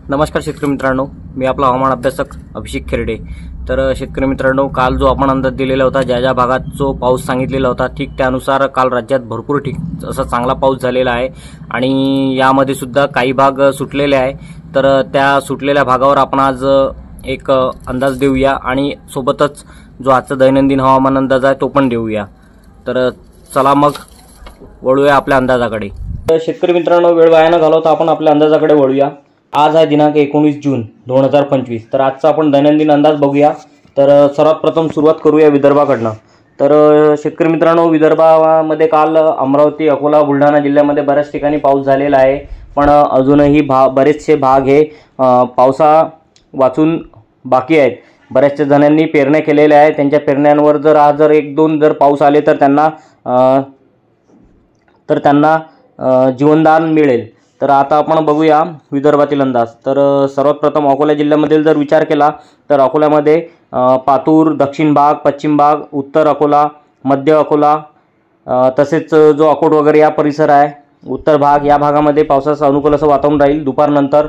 नमस्कार शेतकरी मित्रांनो, मी आपला हवामान अभ्यासक अभिषेक खेरडे। तर शेतकरी मित्रांनो, काल जो आपण अंदाज दिलेला होता, ज्या भागात जो पाऊस सांगितलेला होता, ठीक त्यानुसार काल राज्यात भरपूर असा चांगला पाऊस झालेला आहे आणि यामध्ये सुद्धा काही भाग सुटलेले आहे। तर त्या सुटलेल्या भागावर आपण आज एक अंदाज देऊया आणि सोबतच जो आजचा दैनंदिन हवामान अंदाज आहे तो पण देऊया। तर चला मग वळूया आपल्या अंदाजाकडे। शेतकरी मित्रांनो, वेळ वाया न घालवता आपण आपल्या अंदाजाकडे वळूया। आज आहे दिनांक 19 जून 2025। तर आजचा आपण दैनंदिन अंदाज बघूया। तर सर्वात प्रथम सुरुवात करूया विदर्भाकडनं। तर शेतकरी मित्रांनो, विदर्भामध्ये काल अमरावती, अकोला, बुलढाणा जिल्ह्यामध्ये बऱ्याच ठिकाणी पाऊस झालेला आहे, पण अजूनही बरेचसे भाग हे पावसा वाचून बाकी आहेत। बऱ्याचशा जणांनी पेरण्या केलेल्या आहेत, त्यांच्या पेरण्यांवर जर आज एक दोन पाऊस आले तर त्यांना जीवनदान मिळेल। तर आता आपण बघूया विदर्भातील अंदाज। तर सर्वात प्रथम अकोला जिल्ह्यामधील जर विचार केला तर अकोल्यामध्ये पातूर, दक्षिण भाग, पश्चिम भाग, उत्तर अकोला, मध्य अकोला, तसेच जो अकोट वगैरे या परिसर आहे, उत्तर भाग, या भागामध्ये पावसाचं अनुकूल असं वातावरण राहील। दुपारनंतर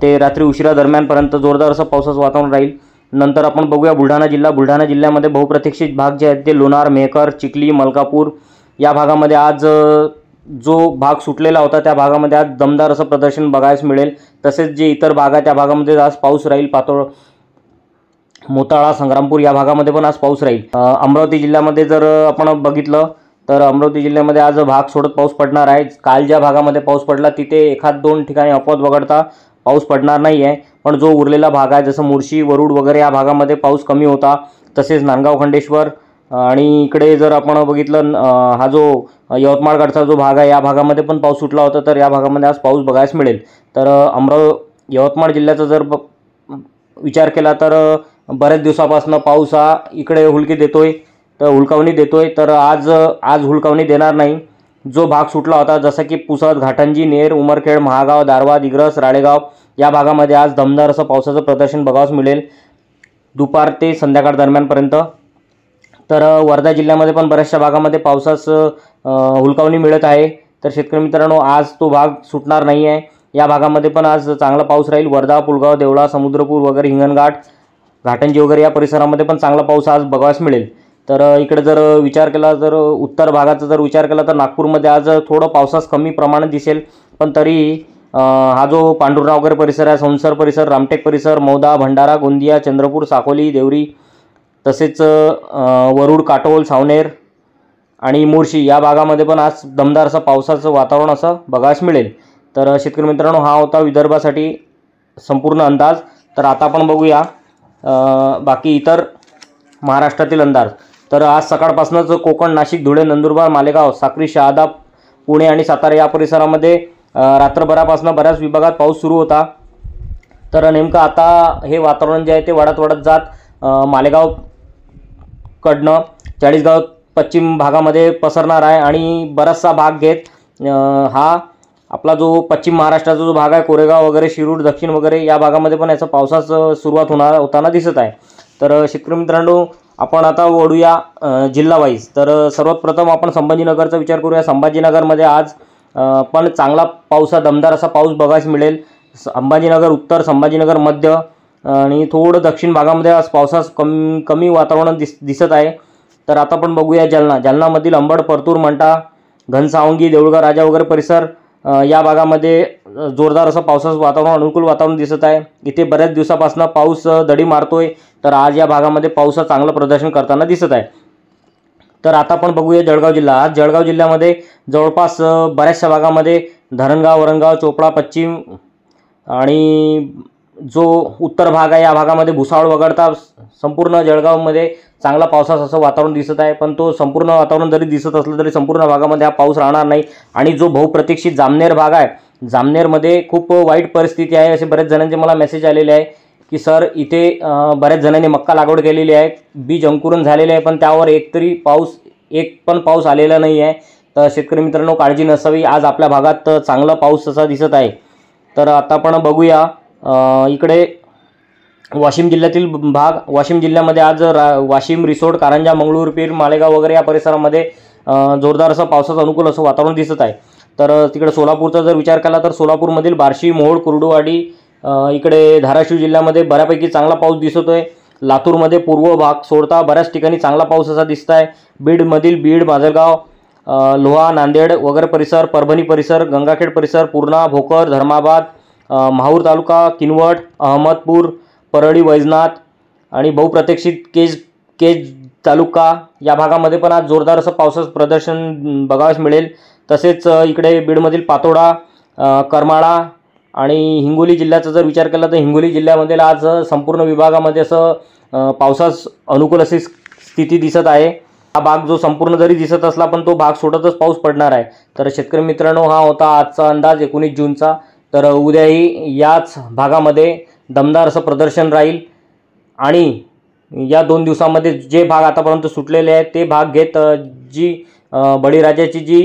ते रात्री उशिरा दरम्यानपर्यंत जोरदार असं पावसाचं वातावरण राहील। नंतर आपण बघूया बुलढाणा जिल्हा। बुलढाणा जिल्ह्यामध्ये बहुप्रतीक्षित भाग जे आहेत ते लोणार, मेहकर, चिखली, मलकापूर या भागामध्ये आज जो भाग सुटलेला होता त्या भागामध्ये आज दमदार असं प्रदर्शन बघायला मिळेल। तसेच जे इतर भाग आहेत त्या भागामध्ये आज पाऊस राहील। पातोळ, मोताळा, संग्रामपूर या भागामध्ये पण आज पाऊस राहील। अमरावती जिल्ह्यामध्ये जर आपण बघितलं तर अमरावती जिल्ह्यामध्ये आज भाग सोडत पाऊस पडणार आहे। काल ज्या भागामध्ये पाऊस पडला तिथे एखाद दोन ठिकाणी अपवाद वगळता पाऊस पडणार नाही आहे, पण जो उरलेला भाग आहे जसं मुर्शी, वरुड वगैरे या भागामध्ये पाऊस कमी होता। तसेच नांदगाव, खंडेश्वर आणि इकडे जर आपण बघितलं हा जो यवतमाळकडचा जो भाग आहे या भागामध्ये पण पाऊस सुटला होता। तर या भागामध्ये आज पाऊस बघायला मिळेल। तर यवतमाळ जिल्ह्याचा जर विचार केला तर बऱ्याच दिवसापासून पाऊस हा इकडे हुलकावणी देतोय। तर आज हुलकावणी देणार नाही। जो भाग सुटला होता जसं की पुसद, घाटंजी, नेर, उमरखेड, महागाव, दारवा, दिग्रस, राळेगाव या भागामध्ये आज दमदार असं पावसाचं प्रदर्शन बघायला मिळेल दुपार ते संध्याकाळ दरम्यानपर्यंत। तर वर्धा जिल्ह्यामध्ये पण बऱ्याचशा भागामध्ये पावसाचं हुलकावणी मिळत आहे। तर शेतकरी मित्रांनो, आज तो भाग सुटणार नाही आहे। या भागामध्ये पण आज चांगला पाऊस राहील। वर्धा, पुलगाव, देवळा, समुद्रपूर वगैरे, हिंगणघाट, घाटंजी वगैरे या परिसरामध्ये पण चांगला पाऊस आज बघायला मिळेल। तर इकडे जर विचार केला, जर उत्तर भागाचा जर विचार केला तर नागपूरमध्ये आज थोडं पावसास कमी प्रमाणात दिसेल, पण तरी हा जो पांडुर्णा वगैरे परिसर आहे, संसर परिसर, रामटेक परिसर, मौदा, भंडारा, गोंदिया, चंद्रपूर, साकोली, देवरी, तसेच वरुड, काटोल, सावनेर आणि मोर्शी या भागामध्ये पण आज दमदार असं पावसाचं वातावरण असं बघायला मिळेल। तर शेतकरी मित्रांनो, हा होता विदर्भासाठी संपूर्ण अंदाज। तर आता आपण बघूया बाकी इतर महाराष्ट्रातील अंदाज। तर आज सकाळपासूनच कोकण, नाशिक, धुळे, नंदुरबार, मालेगाव, साक्री, शहादा, पुणे आणि सातारा या परिसरामध्ये रात्रभरापासून बऱ्याच विभागात पाऊस सुरू होता। तर नेमकं आता हे वातावरण जे आहे ते वाढत जात मालेगाव कडनं चाळीसगाव पश्चिम भागामध्ये पसरणार आहे आणि बराचसा भाग घेत हा आपला जो पश्चिम महाराष्ट्राचा जो भाग आहे, कोरेगाव वगैरे, शिरूर, दक्षिण वगैरे या भागामध्ये पण याचा पावसाचं सुरुवात होताना दिसत आहे। तर शेतकरी मित्रांनो, आपण आता वळूया जिल्हा वाईज। तर सर्वात प्रथम आपण संभाजीनगरचा विचार करूया। संभाजीनगरमध्ये आज पण चांगला दमदार असा पाऊस बघायला मिळेल। संभाजीनगर उत्तर, संभाजीनगर मध्य आणि थोडं दक्षिण भागामध्ये आज पावसास कमी वातावरण दिसत आहे। तर आता आपण बघूया जालनामधील अंबड, परतूर, मंठा, घनसावंगी, देऊळगाव राजा वगैरे परिसर या भागामध्ये जोरदार असं पावसाचं वातावरण, अनुकूल वातावरण दिसत आहे। इथे बऱ्याच दिवसापासून पाऊस दडी मारतोय, तर आज या भागामध्ये पावसाचं चांगलं प्रदर्शन करताना दिसत आहे। तर आता आपण बघूया जळगाव जिल्हा। आज जळगाव जिल्ह्यामध्ये जवळपास बऱ्याचशा भागामध्ये धरणगाव, वरणगाव, चोपडा पश्चिम आणि जो उत्तर भाग आहे या भागामध्ये भुसावळ वगळता संपूर्ण जळगावमध्ये चांगला पावसाचं असं वातावरण दिसत आहे। पण तो संपूर्ण वातावरण जरी दिसत असलं तरी संपूर्ण भागामध्ये हा पाऊस राहणार नाही। आणि जो बहुप्रतीक्षित जामनेर भाग आहे, जामनेरमध्ये खूप वाईट परिस्थिती आहे असे बरेच जणांचे मला मेसेज आलेले आहे की सर इथे बऱ्याच जणांनी मक्का लागवड केलेली आहे, बीज अंकुरण झालेले आहे, पण त्यावर एक पण पाऊस आलेला नाही आहे। तर शेतकरी मित्रांनो, काळजी नसावी। आज आपल्या भागात चांगला पाऊस असा दिसत आहे। तर आता आपण बघूया इकडे वाशिम जिल्ह्यातील भाग। वाशिम जिल्ह्यामध्ये आज वाशिम, रिसोड, कारंजा, मंगळूरपीर, मालेगाव वगैरे या परिसरामध्ये जोरदार असं पावसाचं अनुकूल असं वातावरण दिसत आहे। तर तिकडे सोलापूरचा जर विचार केला तर सोलापूरमधील बार्शी, मोहोळ, कुर्डुवाडी, इकडे धाराशिव जिल्ह्यामध्ये बऱ्यापैकी चांगला पाऊस दिसतोय। लातूरमध्ये पूर्व भाग सोडता बऱ्याच ठिकाणी चांगला पाऊस असा दिसत आहे। बीडमधील बीड, माजलगाव, लोहा, नांदेड वगैरे परिसर, परभणी परिसर, गंगाखेड परिसर, पूर्णा, भोकर, धर्माबाद, माहूर तालुका, किनवट, अहमदपूर, परळी, वैजनाथ आणि बहुप्रतीक्षित केज तालुका या भागामध्ये पण आज जोरदार असं पावसाचं प्रदर्शन बघायला मिळेल। तसेच इकडे बीडमधील पातोडा, करमाळा आणि हिंगोली जिल्ह्याचा जर विचार केला तर हिंगोली जिल्ह्यामध्ये आज संपूर्ण विभागामध्ये असं पावसास अनुकूल अशी स्थिती दिसत आहे। हा भाग जो संपूर्ण जरी दिसत असला पण तो भाग सोडतच पाऊस पडणार आहे। तर शेतकरी मित्रांनो, हा होता आजचा अंदाज 19 जूनचा। तर उद्याही याच भागामध्ये दमदार असं प्रदर्शन राहील आणि या 2 दिवसामध्ये जे भाग आतापर्यंत सुटलेले आहेत ते भाग घेत जी बळीराजाची जी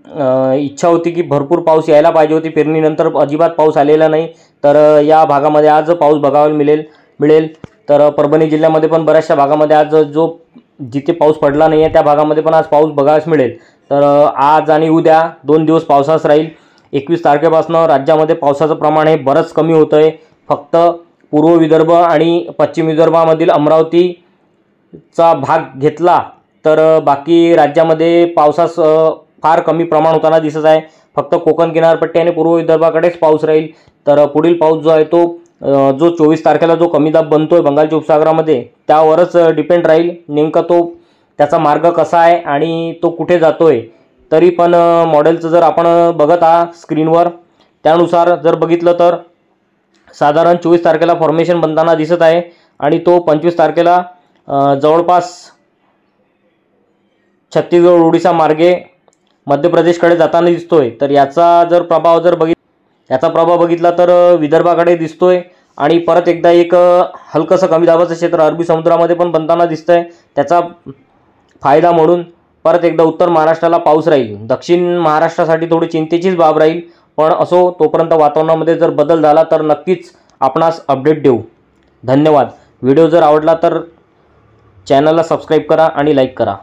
इच्छा होती की भरपूर पाऊस यायला पाहिजे होती, पेरणीनंतर अजिबात पाऊस आलेला नाही, तर या भागामध्ये आज पाऊस बघायला मिळेल। तर परभणी जिल्ह्यामध्ये पण बऱ्याचशा भागामध्ये आज जिथे पाऊस पडला नाही आहे त्या भागामध्ये पण आज पाऊस बघायला मिळेल। तर आज आणि उद्या 2 दिवस पावसाच राहील। 21 तारखेपासून राज्यामध्ये पावसाचं प्रमाण हे बरंच कमी होतं आहे। फक्त पूर्व विदर्भ आणि पश्चिम विदर्भामधील अमरावतीचा भाग घेतला तर बाकी राज्यामध्ये पावसास फार कमी प्रमाण होताना दिसत आहे। फक्त कोकण किनारपट्टी आणि पूर्व विदर्भाकडेच पाऊस राहील। तर पुढील पाऊस जो आहे तो जो 24 तारखेला जो कमी दाब बनतोय बंगालच्या उपसागरामध्ये त्यावरच डिपेंड राहील, नेमका तो त्याचा मार्ग कसा आहे आणि तो कुठे जातोय। तरी पण मॉडेलचं जर आपण बघत आहात स्क्रीनवर त्यानुसार जर बघितलं तर साधारण 24 तारखेला फॉर्मेशन बनताना दिसत आहे आणि तो 25 तारखेला जवळपास छत्तीसगड, ओडिशा मार्गे मध्य प्रदेशकडे जाताना दिसतोय। तर याचा प्रभाव बघितला तर विदर्भाकडे दिसतोय आणि परत एकदा एक हलकंसं कमी दाबाचं क्षेत्र अरबी समुद्रामध्ये पण बनताना दिसतंय। त्याचा फायदा म्हणून परत एकदा उत्तर महाराष्ट्राला पाऊस राहील। दक्षिण महाराष्ट्रासाठी थोडी चिंतेचीच बाब राहील, पण असो तोपर्यंत वातावरणामध्ये जर बदल झाला तर नक्कीच आपणास अपडेट देऊ। धन्यवाद। व्हिडिओ जर आवडला तर चॅनलला सबस्क्राईब करा आणि लाईक करा।